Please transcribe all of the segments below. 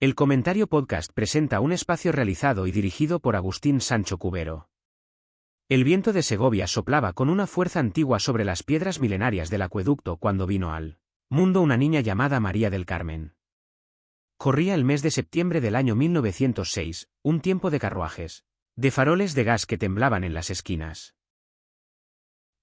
El Comentario Podcast presenta un espacio realizado y dirigido por Agustín Sancho Cubero. El viento de Segovia soplaba con una fuerza antigua sobre las piedras milenarias del acueducto cuando vino al mundo una niña llamada María del Carmen. Corría el mes de septiembre del año 1906, un tiempo de carruajes, de faroles de gas que temblaban en las esquinas.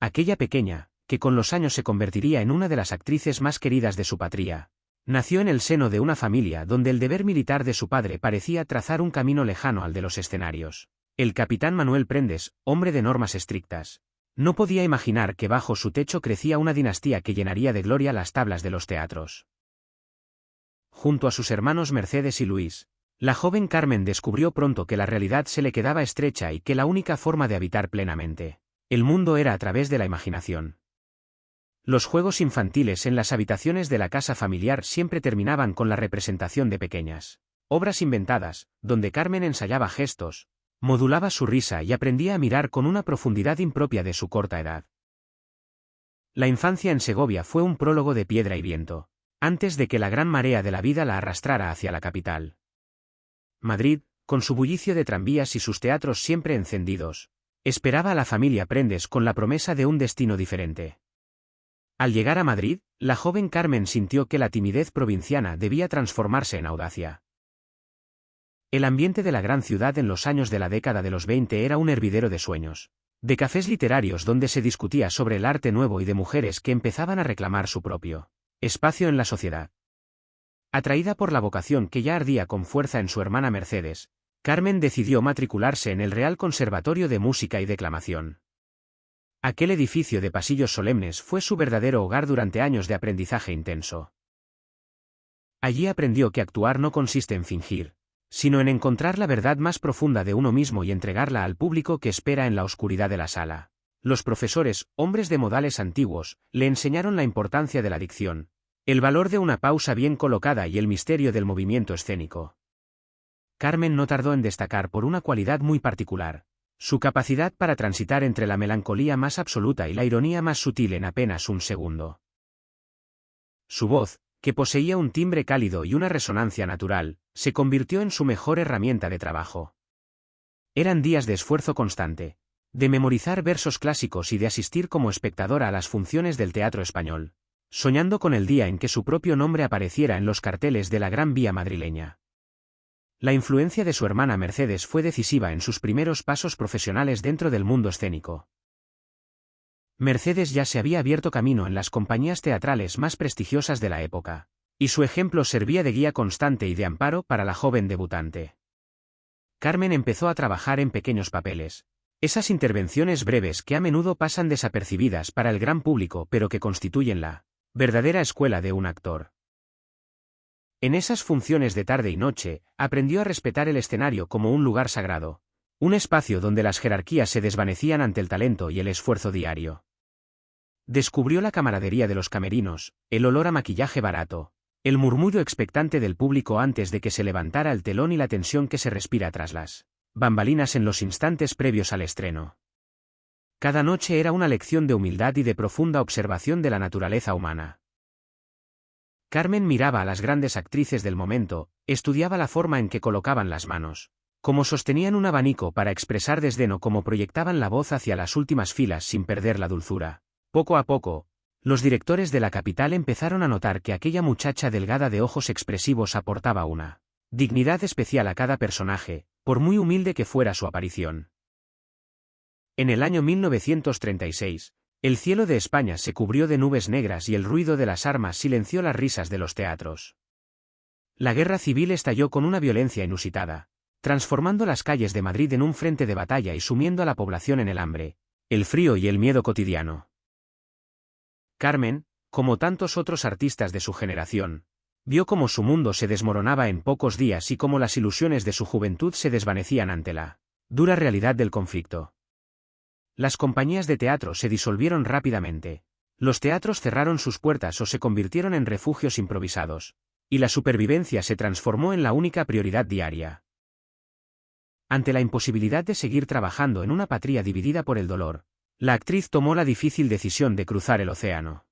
Aquella pequeña, que con los años se convertiría en una de las actrices más queridas de su patria, nació en el seno de una familia donde el deber militar de su padre parecía trazar un camino lejano al de los escenarios. El capitán Manuel Prendes, hombre de normas estrictas, no podía imaginar que bajo su techo crecía una dinastía que llenaría de gloria las tablas de los teatros. Junto a sus hermanos Mercedes y Luis, la joven Carmen descubrió pronto que la realidad se le quedaba estrecha y que la única forma de habitar plenamente el mundo era a través de la imaginación. Los juegos infantiles en las habitaciones de la casa familiar siempre terminaban con la representación de pequeñas obras inventadas, donde Carmen ensayaba gestos, modulaba su risa y aprendía a mirar con una profundidad impropia de su corta edad. La infancia en Segovia fue un prólogo de piedra y viento, antes de que la gran marea de la vida la arrastrara hacia la capital. Madrid, con su bullicio de tranvías y sus teatros siempre encendidos, esperaba a la familia Prendes con la promesa de un destino diferente. Al llegar a Madrid, la joven Carmen sintió que la timidez provinciana debía transformarse en audacia. El ambiente de la gran ciudad en los años de la década de los 20 era un hervidero de sueños, de cafés literarios donde se discutía sobre el arte nuevo y de mujeres que empezaban a reclamar su propio espacio en la sociedad. Atraída por la vocación que ya ardía con fuerza en su hermana Mercedes, Carmen decidió matricularse en el Real Conservatorio de Música y Declamación. Aquel edificio de pasillos solemnes fue su verdadero hogar durante años de aprendizaje intenso. Allí aprendió que actuar no consiste en fingir, sino en encontrar la verdad más profunda de uno mismo y entregarla al público que espera en la oscuridad de la sala. Los profesores, hombres de modales antiguos, le enseñaron la importancia de la dicción, el valor de una pausa bien colocada y el misterio del movimiento escénico. Carmen no tardó en destacar por una cualidad muy particular: su capacidad para transitar entre la melancolía más absoluta y la ironía más sutil en apenas un segundo. Su voz, que poseía un timbre cálido y una resonancia natural, se convirtió en su mejor herramienta de trabajo. Eran días de esfuerzo constante, de memorizar versos clásicos y de asistir como espectadora a las funciones del teatro español, soñando con el día en que su propio nombre apareciera en los carteles de la Gran Vía madrileña. La influencia de su hermana Mercedes fue decisiva en sus primeros pasos profesionales dentro del mundo escénico. Mercedes ya se había abierto camino en las compañías teatrales más prestigiosas de la época, y su ejemplo servía de guía constante y de amparo para la joven debutante. Carmen empezó a trabajar en pequeños papeles, esas intervenciones breves que a menudo pasan desapercibidas para el gran público pero que constituyen la verdadera escuela de un actor. En esas funciones de tarde y noche, aprendió a respetar el escenario como un lugar sagrado, un espacio donde las jerarquías se desvanecían ante el talento y el esfuerzo diario. Descubrió la camaradería de los camerinos, el olor a maquillaje barato, el murmullo expectante del público antes de que se levantara el telón y la tensión que se respira tras las bambalinas en los instantes previos al estreno. Cada noche era una lección de humildad y de profunda observación de la naturaleza humana. Carmen miraba a las grandes actrices del momento, estudiaba la forma en que colocaban las manos, cómo sostenían un abanico para expresar desdén o cómo proyectaban la voz hacia las últimas filas sin perder la dulzura. Poco a poco, los directores de la capital empezaron a notar que aquella muchacha delgada de ojos expresivos aportaba una dignidad especial a cada personaje, por muy humilde que fuera su aparición. En el año 1936, el cielo de España se cubrió de nubes negras y el ruido de las armas silenció las risas de los teatros. La guerra civil estalló con una violencia inusitada, transformando las calles de Madrid en un frente de batalla y sumiendo a la población en el hambre, el frío y el miedo cotidiano. Carmen, como tantos otros artistas de su generación, vio cómo su mundo se desmoronaba en pocos días y cómo las ilusiones de su juventud se desvanecían ante la dura realidad del conflicto. Las compañías de teatro se disolvieron rápidamente, los teatros cerraron sus puertas o se convirtieron en refugios improvisados, y la supervivencia se transformó en la única prioridad diaria. Ante la imposibilidad de seguir trabajando en una patria dividida por el dolor, la actriz tomó la difícil decisión de cruzar el océano.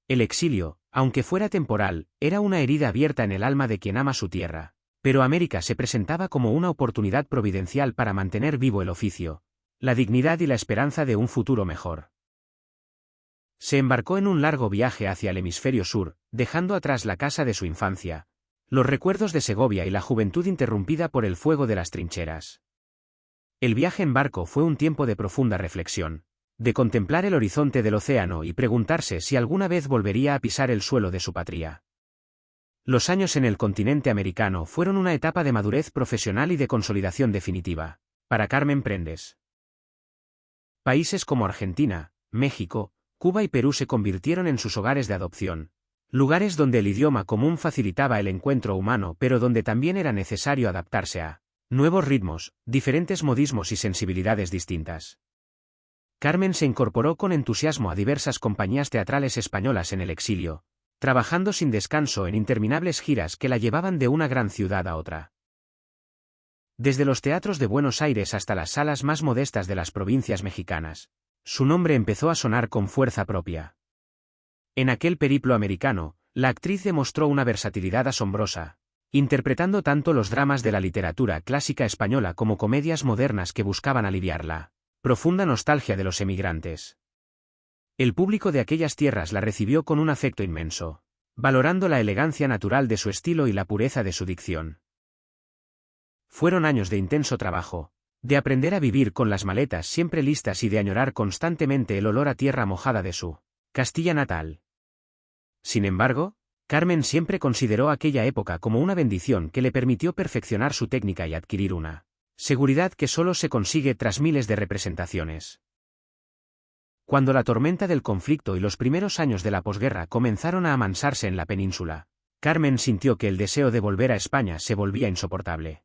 El exilio, Aunque fuera temporal, era una herida abierta en el alma de quien ama su tierra. Pero América se presentaba como una oportunidad providencial para mantener vivo el oficio, la dignidad y la esperanza de un futuro mejor. Se embarcó en un largo viaje hacia el hemisferio sur, dejando atrás la casa de su infancia, los recuerdos de Segovia y la juventud interrumpida por el fuego de las trincheras. El viaje en barco fue un tiempo de profunda reflexión, de contemplar el horizonte del océano y preguntarse si alguna vez volvería a pisar el suelo de su patria. Los años en el continente americano fueron una etapa de madurez profesional y de consolidación definitiva, para Carmen Prendes. Países como Argentina, México, Cuba y Perú se convirtieron en sus hogares de adopción, lugares donde el idioma común facilitaba el encuentro humano pero donde también era necesario adaptarse a nuevos ritmos, diferentes modismos y sensibilidades distintas. Carmen se incorporó con entusiasmo a diversas compañías teatrales españolas en el exilio, trabajando sin descanso en interminables giras que la llevaban de una gran ciudad a otra. Desde los teatros de Buenos Aires hasta las salas más modestas de las provincias mexicanas, su nombre empezó a sonar con fuerza propia. En aquel periplo americano, la actriz demostró una versatilidad asombrosa, interpretando tanto los dramas de la literatura clásica española como comedias modernas que buscaban aliviar la profunda nostalgia de los emigrantes. El público de aquellas tierras la recibió con un afecto inmenso, valorando la elegancia natural de su estilo y la pureza de su dicción. Fueron años de intenso trabajo, de aprender a vivir con las maletas siempre listas y de añorar constantemente el olor a tierra mojada de su Castilla natal. Sin embargo, Carmen siempre consideró aquella época como una bendición que le permitió perfeccionar su técnica y adquirir una seguridad que solo se consigue tras miles de representaciones. Cuando la tormenta del conflicto y los primeros años de la posguerra comenzaron a amansarse en la península, Carmen sintió que el deseo de volver a España se volvía insoportable.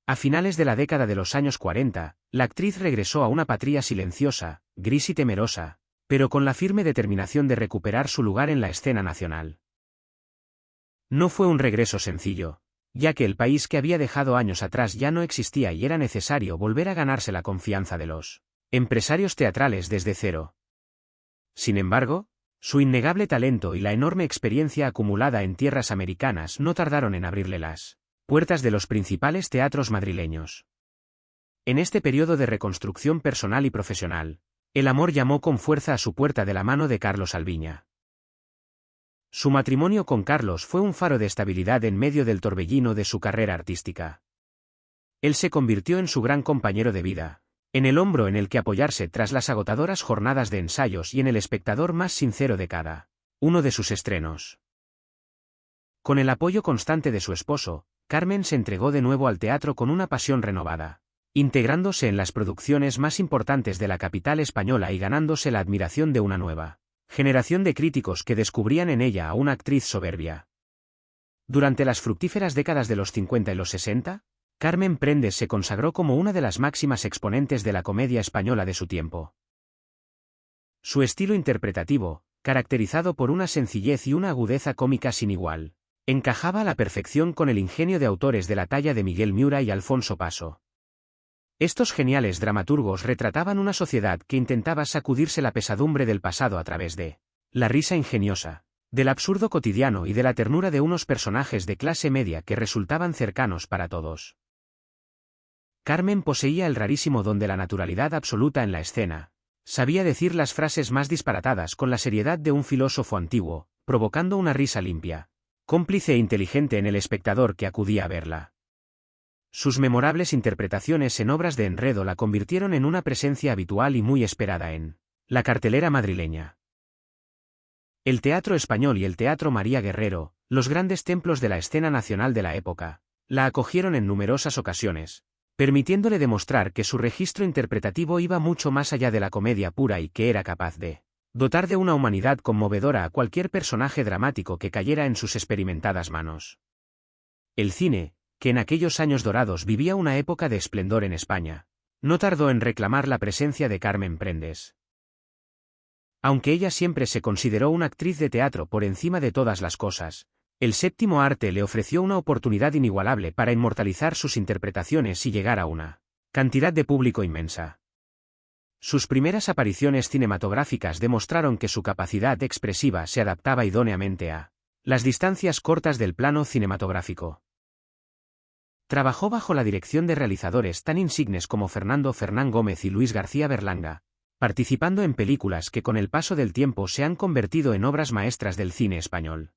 A finales de la década de los años 40, la actriz regresó a una patria silenciosa, gris y temerosa, pero con la firme determinación de recuperar su lugar en la escena nacional. No fue un regreso sencillo, ya que el país que había dejado años atrás ya no existía y era necesario volver a ganarse la confianza de los empresarios teatrales desde cero. Sin embargo, su innegable talento y la enorme experiencia acumulada en tierras americanas no tardaron en abrirle las puertas de los principales teatros madrileños. En este periodo de reconstrucción personal y profesional, el amor llamó con fuerza a su puerta de la mano de Carlos Albiña. Su matrimonio con Carlos fue un faro de estabilidad en medio del torbellino de su carrera artística. Él se convirtió en su gran compañero de vida, en el hombro en el que apoyarse tras las agotadoras jornadas de ensayos y en el espectador más sincero de cada uno de sus estrenos. Con el apoyo constante de su esposo, Carmen se entregó de nuevo al teatro con una pasión renovada, integrándose en las producciones más importantes de la capital española y ganándose la admiración de una nueva generación de críticos que descubrían en ella a una actriz soberbia. Durante las fructíferas décadas de los 50 y los 60, Carmen Prendes se consagró como una de las máximas exponentes de la comedia española de su tiempo. Su estilo interpretativo, caracterizado por una sencillez y una agudeza cómica sin igual, encajaba a la perfección con el ingenio de autores de la talla de Miguel Miura y Alfonso Paso. Estos geniales dramaturgos retrataban una sociedad que intentaba sacudirse la pesadumbre del pasado a través de la risa ingeniosa, del absurdo cotidiano y de la ternura de unos personajes de clase media que resultaban cercanos para todos. Carmen poseía el rarísimo don de la naturalidad absoluta en la escena. Sabía decir las frases más disparatadas con la seriedad de un filósofo antiguo, provocando una risa limpia, cómplice e inteligente en el espectador que acudía a verla. Sus memorables interpretaciones en obras de enredo la convirtieron en una presencia habitual y muy esperada en la cartelera madrileña. El teatro español y el teatro María Guerrero, los grandes templos de la escena nacional de la época, la acogieron en numerosas ocasiones, permitiéndole demostrar que su registro interpretativo iba mucho más allá de la comedia pura y que era capaz de dotar de una humanidad conmovedora a cualquier personaje dramático que cayera en sus experimentadas manos. El cine, que en aquellos años dorados vivía una época de esplendor en España, no tardó en reclamar la presencia de Carmen Prendes. Aunque ella siempre se consideró una actriz de teatro por encima de todas las cosas, el séptimo arte le ofreció una oportunidad inigualable para inmortalizar sus interpretaciones y llegar a una cantidad de público inmensa. Sus primeras apariciones cinematográficas demostraron que su capacidad expresiva se adaptaba idóneamente a las distancias cortas del plano cinematográfico. Trabajó bajo la dirección de realizadores tan insignes como Fernando Fernán Gómez y Luis García Berlanga, participando en películas que con el paso del tiempo se han convertido en obras maestras del cine español.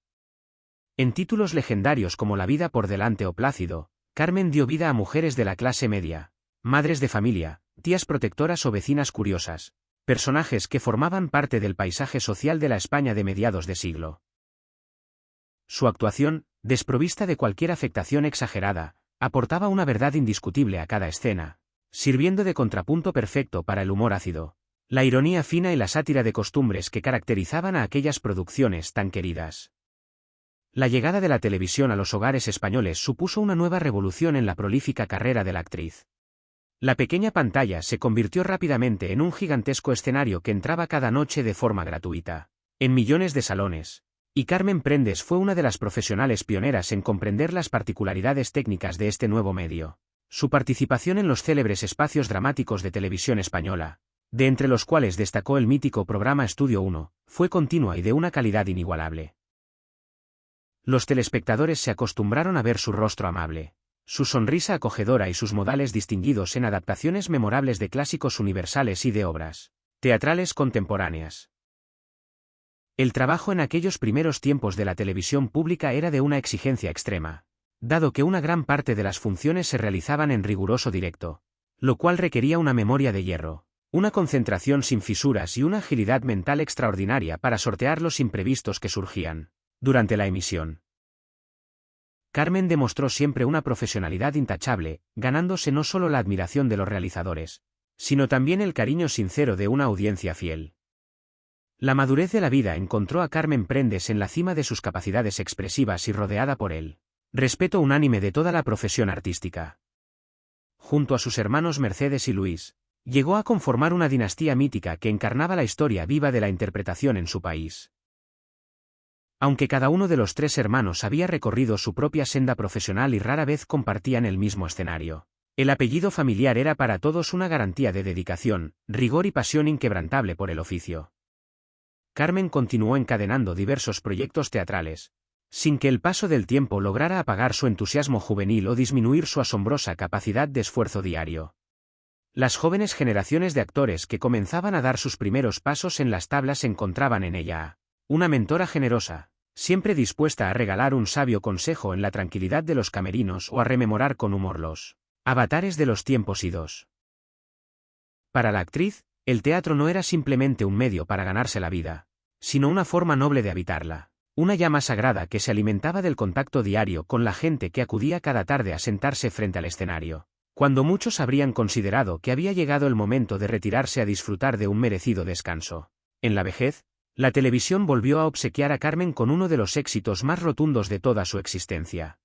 En títulos legendarios como La vida por delante o Plácido, Carmen dio vida a mujeres de la clase media, madres de familia, tías protectoras o vecinas curiosas, personajes que formaban parte del paisaje social de la España de mediados de siglo. Su actuación, desprovista de cualquier afectación exagerada, aportaba una verdad indiscutible a cada escena, sirviendo de contrapunto perfecto para el humor ácido, la ironía fina y la sátira de costumbres que caracterizaban a aquellas producciones tan queridas. La llegada de la televisión a los hogares españoles supuso una nueva revolución en la prolífica carrera de la actriz. La pequeña pantalla se convirtió rápidamente en un gigantesco escenario que entraba cada noche de forma gratuita en millones de salones, y Carmen Prendes fue una de las profesionales pioneras en comprender las particularidades técnicas de este nuevo medio. Su participación en los célebres espacios dramáticos de televisión española, de entre los cuales destacó el mítico programa Estudio 1, fue continua y de una calidad inigualable. Los telespectadores se acostumbraron a ver su rostro amable, su sonrisa acogedora y sus modales distinguidos en adaptaciones memorables de clásicos universales y de obras teatrales contemporáneas. El trabajo en aquellos primeros tiempos de la televisión pública era de una exigencia extrema, dado que una gran parte de las funciones se realizaban en riguroso directo, lo cual requería una memoria de hierro, una concentración sin fisuras y una agilidad mental extraordinaria para sortear los imprevistos que surgían durante la emisión. Carmen demostró siempre una profesionalidad intachable, ganándose no solo la admiración de los realizadores, sino también el cariño sincero de una audiencia fiel. La madurez de la vida encontró a Carmen Prendes en la cima de sus capacidades expresivas y rodeada por el respeto unánime de toda la profesión artística. Junto a sus hermanos Mercedes y Luis, llegó a conformar una dinastía mítica que encarnaba la historia viva de la interpretación en su país. Aunque cada uno de los tres hermanos había recorrido su propia senda profesional y rara vez compartían el mismo escenario, el apellido familiar era para todos una garantía de dedicación, rigor y pasión inquebrantable por el oficio. Carmen continuó encadenando diversos proyectos teatrales, sin que el paso del tiempo lograra apagar su entusiasmo juvenil o disminuir su asombrosa capacidad de esfuerzo diario. Las jóvenes generaciones de actores que comenzaban a dar sus primeros pasos en las tablas encontraban en ella una mentora generosa, siempre dispuesta a regalar un sabio consejo en la tranquilidad de los camerinos o a rememorar con humor los avatares de los tiempos idos. Para la actriz, el teatro no era simplemente un medio para ganarse la vida, sino una forma noble de habitarla, una llama sagrada que se alimentaba del contacto diario con la gente que acudía cada tarde a sentarse frente al escenario, cuando muchos habrían considerado que había llegado el momento de retirarse a disfrutar de un merecido descanso. En la vejez, la televisión volvió a obsequiar a Carmen con uno de los éxitos más rotundos de toda su existencia.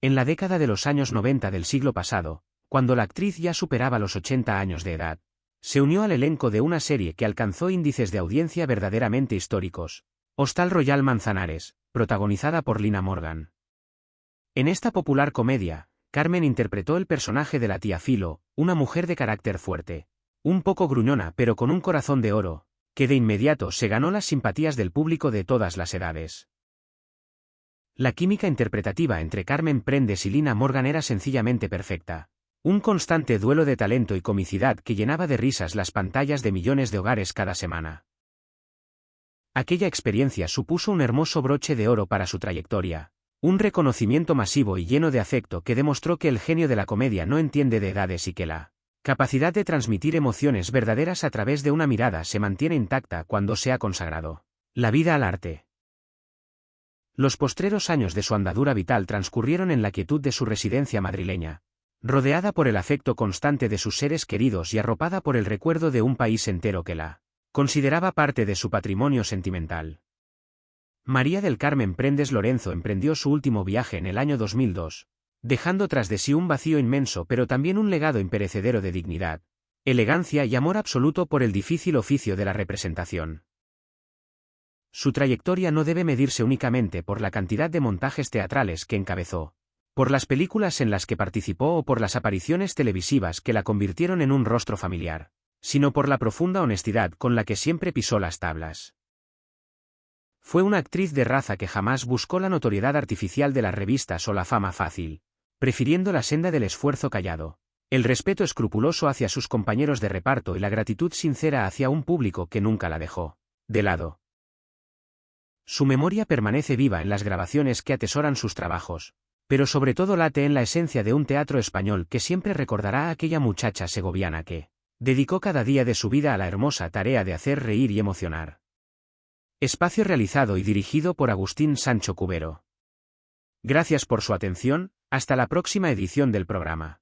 En la década de los años 90 del siglo pasado, cuando la actriz ya superaba los 80 años de edad, se unió al elenco de una serie que alcanzó índices de audiencia verdaderamente históricos, Hostal Royal Manzanares, protagonizada por Lina Morgan. En esta popular comedia, Carmen interpretó el personaje de la tía Filo, una mujer de carácter fuerte, un poco gruñona pero con un corazón de oro, que de inmediato se ganó las simpatías del público de todas las edades. La química interpretativa entre Carmen Prendes y Lina Morgan era sencillamente perfecta, un constante duelo de talento y comicidad que llenaba de risas las pantallas de millones de hogares cada semana. Aquella experiencia supuso un hermoso broche de oro para su trayectoria, un reconocimiento masivo y lleno de afecto que demostró que el genio de la comedia no entiende de edades y que la capacidad de transmitir emociones verdaderas a través de una mirada se mantiene intacta cuando se ha consagrado la vida al arte. Los postreros años de su andadura vital transcurrieron en la quietud de su residencia madrileña, rodeada por el afecto constante de sus seres queridos y arropada por el recuerdo de un país entero que la consideraba parte de su patrimonio sentimental. María del Carmen Prendes Lorenzo emprendió su último viaje en el año 2002, dejando tras de sí un vacío inmenso pero también un legado imperecedero de dignidad, elegancia y amor absoluto por el difícil oficio de la representación. Su trayectoria no debe medirse únicamente por la cantidad de montajes teatrales que encabezó, por las películas en las que participó o por las apariciones televisivas que la convirtieron en un rostro familiar, sino por la profunda honestidad con la que siempre pisó las tablas. Fue una actriz de raza que jamás buscó la notoriedad artificial de las revistas o la fama fácil, prefiriendo la senda del esfuerzo callado, el respeto escrupuloso hacia sus compañeros de reparto y la gratitud sincera hacia un público que nunca la dejó de lado. Su memoria permanece viva en las grabaciones que atesoran sus trabajos, pero sobre todo late en la esencia de un teatro español que siempre recordará a aquella muchacha segoviana que dedicó cada día de su vida a la hermosa tarea de hacer reír y emocionar. Espacio realizado y dirigido por Agustín Sancho Cubero. Gracias por su atención, hasta la próxima edición del programa.